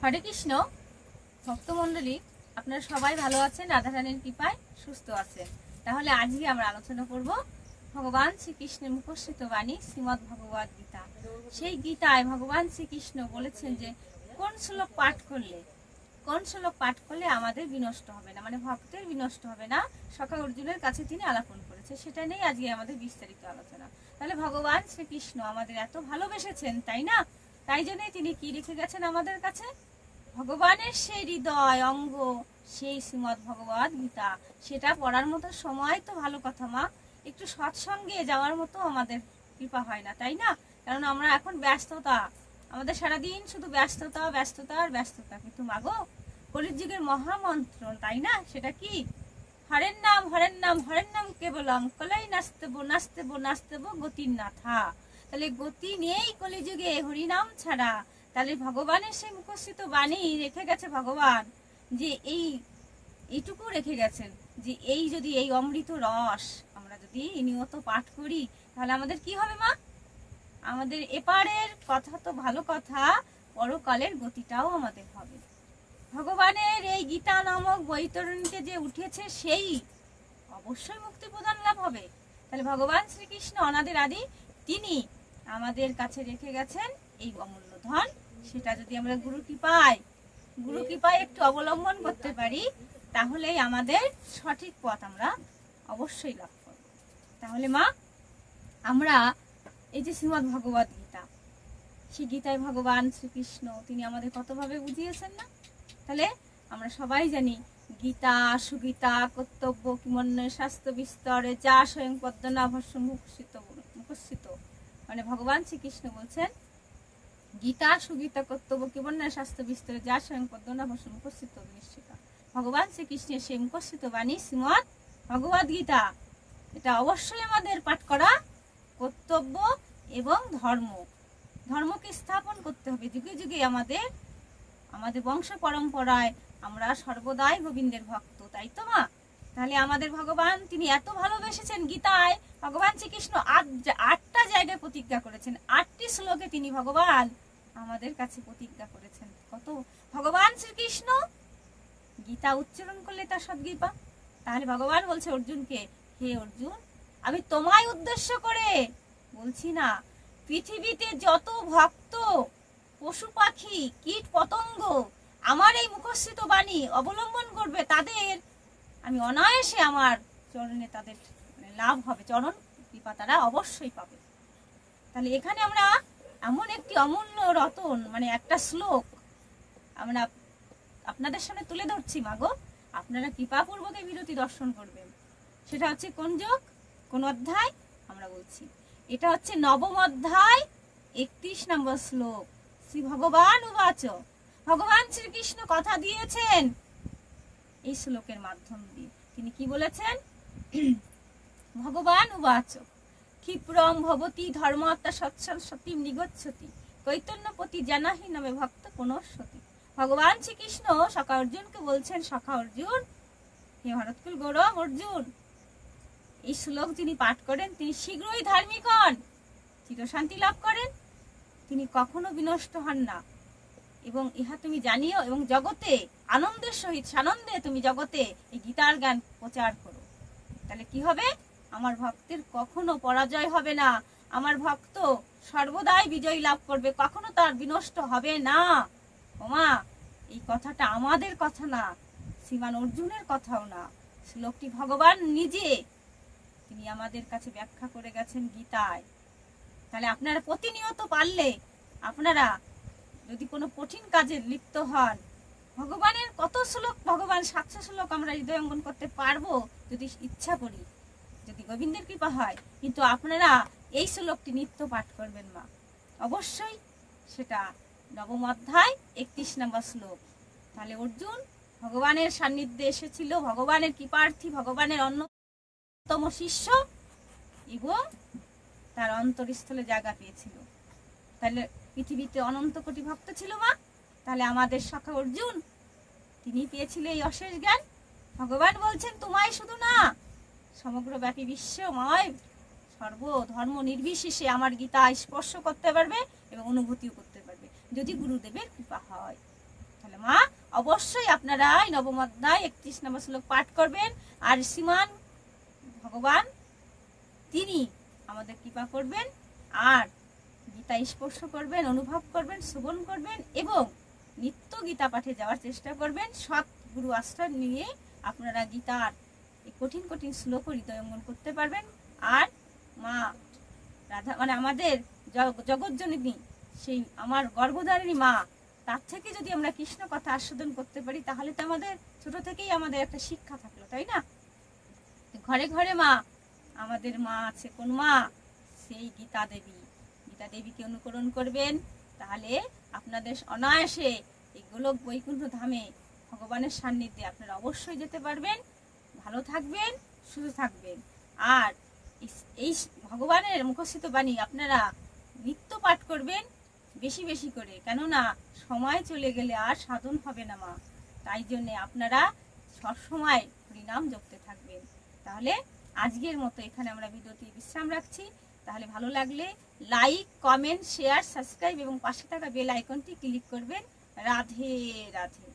হরে কৃষ্ণ ভক্তমণ্ডলী, আপনারা সবাই ভালো আছেন, রাধারানীর কৃপায় সুস্থ আছেন। তাহলে আজকে আমরা আলোচনা করব ভগবান শ্রীকৃষ্ণের মুখশ্রিত বাণী শ্রীমদ্ ভগবদ গীতা। সেই গীতায় ভগবান শ্রীকৃষ্ণ বলেছেন যে কোন শ্লোক পাঠ করলে আমাদের বিনষ্ট হবে না, মানে ভক্তের বিনষ্ট হবে না। সখা অর্জুনের কাছে তিনি আলাপন করেছে, সেটা নিয়ে আজকে আমাদের বিস্তারিত আলোচনা। তাহলে ভগবান শ্রীকৃষ্ণ আমাদের এত ভালোবেসেছেন, তাই না? তাই জন্যই তিনি কি রেখে গেছেন আমাদের কাছে? ভগবানের সেই হৃদয় অঙ্গ, সেই শ্রীমদ্ ভগবদ গীতা। সেটা পড়ার মতো সময় তো ভালো কথা মা, একটু সৎসঙ্গে যাওয়ার মতো আমাদের কৃপা হয় না, তাই না? কারণ আমরা এখন ব্যস্ততা, আমাদের সারাদিন শুধু ব্যস্ততা ব্যস্ততা আর ব্যস্ততা। কিন্তু মাগো, কলির যুগের মহামন্ত্র, তাই না? সেটা কি? হরের নাম হরের নাম হরের নাম কেবলম কলাই নাচতেবো নাচতেবো নাচতেবো গতির না থা। তাহলে গতি নেই কলিযুগে হরিনাম ছাড়া। তাহলে ভগবানের সেই মুখশ্রিত বাণী রেখে গেছে ভগবান, যে এইটুকু রেখে গেছেন যে যদি এই অমৃত রস আমরা যদি নিয়ত পাঠ করি, তাহলে আমাদের কি হবে মা? আমাদের এপারের কথা তো ভালো কথা, পরকালের গতিটাও আমাদের হবে। ভগবানের এই গীতা নামক বৈতরণীতে যে উঠেছে, সেই অবশ্যই মুক্তি প্রদান লাভ হবে। তাহলে ভগবান শ্রীকৃষ্ণ অনাদের আদি, তিনি আমাদের কাছে রেখে গেছেন এই অমূল্য ধন। সেটা যদি আমরা গুরু কৃপায় একটু অবলম্বন করতে পারি, তাহলেই আমাদের সঠিক পথ আমরা অবশ্যই লাভ করব। তাহলে মা, আমরা এই যে শ্রীমদ্ ভগবদ গীতা, সেই গীতায় ভগবান শ্রীকৃষ্ণ তিনি আমাদের কতভাবে বুঝিয়েছেন না? তাহলে আমরা সবাই জানি, গীতা সুগীতা কর্তব্য কিমন্য শাস্ত্র বিস্তরে যা স্বয়ং পদ্মনাভস্য মুখশ্রিত। মানে ভগবান শ্রীকৃষ্ণ বলছেন, গীতা সুগীতা কর্তব্য কিমন্য শাস্ত্র বিস্তরে যা স্বয়ং পদ্মনাভস্য মুখশ্রিত নিশ্চিত। ভগবান শ্রীকৃষ্ণের সেই মুখশ্রিত বাণী শ্রীমদ্ ভগবদ গীতা, এটা অবশ্যই আমাদের পাঠ করা কর্তব্য এবং ধর্মকে স্থাপন করতে হবে যুগে যুগে। আমাদের বংশ পরম্পরায় আমরা সর্বদাই গোবিন্দের ভক্ত, তাই তো মা? তাহলে আমাদের ভগবান তিনি এত ভালোবেসেছেন, গীতায় ভগবান শ্রীকৃষ্ণ 8টা জায়গায় প্রতিজ্ঞা করেছেন। 8টি শ্লোকে তিনি ভগবান আমাদের কাছে প্রতিজ্ঞা করেছেন। কত ভগবান শ্রীকৃষ্ণ গীতা উচ্চারণ করলে তার সদ্গীতা। তাহলে ভগবান বলছে অর্জুনকে, হে অর্জুন, আমি তোমায় উদ্দেশ্য করে বলছি না, পৃথিবীতে যত ভক্ত পশু পাখি কীট পতঙ্গ আমার এই মুখশ্রিত বাণী অবলম্বন করবে, তাদের আমি অনায়াসে আমার চরণে তাদের লাভ হবে, চরণ কৃপা তারা অবশ্যই পাবে। তাহলে এখানে আমরা এমন একটি অমূল্য রতন, মানে একটা শ্লোক আমরা আপনাদের সামনে তুলে ধরছি মাগো, আপনারা কৃপাপূর্বক এই বিরতি দর্শন করবেন। সেটা হচ্ছে কোন যোগ, কোন অধ্যায় আমরা বলছি? এটা হচ্ছে 9ম অধ্যায় 31 নম্বর শ্লোক। শ্রী ভগবান উবাচ, ভগবান শ্রীকৃষ্ণ কথা দিয়েছেন এই শ্লোকের মাধ্যম দিয়ে। তিনি কি বলেছেন? ভগবান উবাচ, ক্ষিপ্রম ভবতি ধর্মাত্মা সৎসল সতীম নিগচ্ছতি কৈতন্যপতি জানাহি নামে ভক্ত পুনঃসতি। ভগবান শ্রীকৃষ্ণ সখা অর্জুনকে বলছেন, সখা অর্জুন, হে ভারতকুল গৌরব অর্জুন, এই শ্লোক যিনি পাঠ করেন তিনি শীঘ্রই ধার্মিক হন, চিরশান্তি লাভ করেন, তিনি কখনো বিনষ্ট হন না। এবং ইহা তুমি জানিও, এবং জগতে আনন্দের সহিত সানন্দে তুমি জগতে এই গীতার জ্ঞান প্রচার করো। তাহলে কি হবে? আমার ভক্তের কখনো পরাজয় হবে না, আমার ভক্ত সর্বদাই বিজয় লাভ করবে, কখনো তার বিনষ্ট হবে না। ওমা, এই কথাটা আমাদের কথা না, শ্রীমান অর্জুনের কথাও না, শ্লোকটি ভগবান নিজে তিনি আমাদের কাছে ব্যাখ্যা করে গেছেন গীতায়। তাহলে আপনারা প্রতিনিয়ত পারলে, আপনারা যদি কোনো কঠিন কাজে লিপ্ত হন, ভগবানের কত শ্লোক, ভগবান 700 শ্লোক আমরা হৃদয়ঙ্গন করতে পারবো যদি ইচ্ছা করি, যদি গোবিন্দের কৃপা হয়। কিন্তু আপনারা এই শ্লোকটি নিত্য পাঠ করবেন মা, অবশ্যই। সেটা 9ম অধ্যায় 31 নম্বর শ্লোক। তাহলে অর্জুন ভগবানের সান্নিধ্যে এসেছিল, ভগবানের কৃপার্থী, ভগবানের অন্যতম শিষ্য, এবং তার অন্তরস্থলে জায়গা পেয়েছিল। তাহলে পৃথিবীতে অনন্ত কোটি ভক্ত ছিল মা। তাহলে আমাদের সখা অর্জুন তিনি পেয়েছিল এই অশেষ জ্ঞান। ভগবান বলছেন, তোমায় শুধু না, সমগ্র ব্যাপী বিশ্বময় সর্বধর্ম নির্বিশেষে আমার গীতা স্পর্শ করতে পারবে এবং অনুভূতিও করতে পারবে, যদি গুরুদেবের কৃপা হয়। তাহলে মা অবশ্যই আপনারা নবম অধ্যায় 31 নম্বর শ্লোক পাঠ করবেন। আর শ্রীমান ভগবান তিনি আমাদের কৃপা করবেন, আর গীতা স্পর্শ করবেন, অনুভব করবেন, শ্রবণ করবেন এবং নিত্য গীতা পাঠে যাওয়ার চেষ্টা করবেন। সৎ গুরু আশ্রয় নিয়ে আপনারা গীতার এই কঠিন কঠিন শ্লোক হৃদয়ঙ্গন করতে পারবেন। আর মা রাধা মানে আমাদের জগৎজননী, সেই আমার গর্ভধারিণী মা, তার থেকে যদি আমরা কৃষ্ণ কথা আস্বাদন করতে পারি তাহলে তো আমাদের ছোট থেকেই আমাদের একটা শিক্ষা থাকলো, তাই না? ঘরে ঘরে মা, আমাদের মা আছে কোন মা? সেই গীতা দেবী। গীতা দেবীকে অনুকরণ করবেন, তাহলে আপনাদের অনায়াসে এই গোলক বৈকুণ্ঠ ধামে ভগবানের সান্নিধ্যে আপনারা অবশ্যই যেতে পারবেন। ভালো থাকবেন, সুস্থ থাকবেন। আর এই ভগবানের মুখস্থিত বাণী আপনারা নিত্য পাঠ করবেন, বেশি বেশি করে, কেননা সময় চলে গেলে আর সাধন হবে না মা। তাই জন্য আপনারা সবসময় হরিনাম জপতে থাকবেন। তাহলে আজকের মতো এখানে আমরা ভিডিওটি বিশ্রাম রাখছি। তাহলে ভালো লাগলে লাইক, কমেন্ট, শেয়ার, সাবস্ক্রাইব এবং পাশে থাকা বেল আইকনটি ক্লিক করবেন। রাধে রাধে।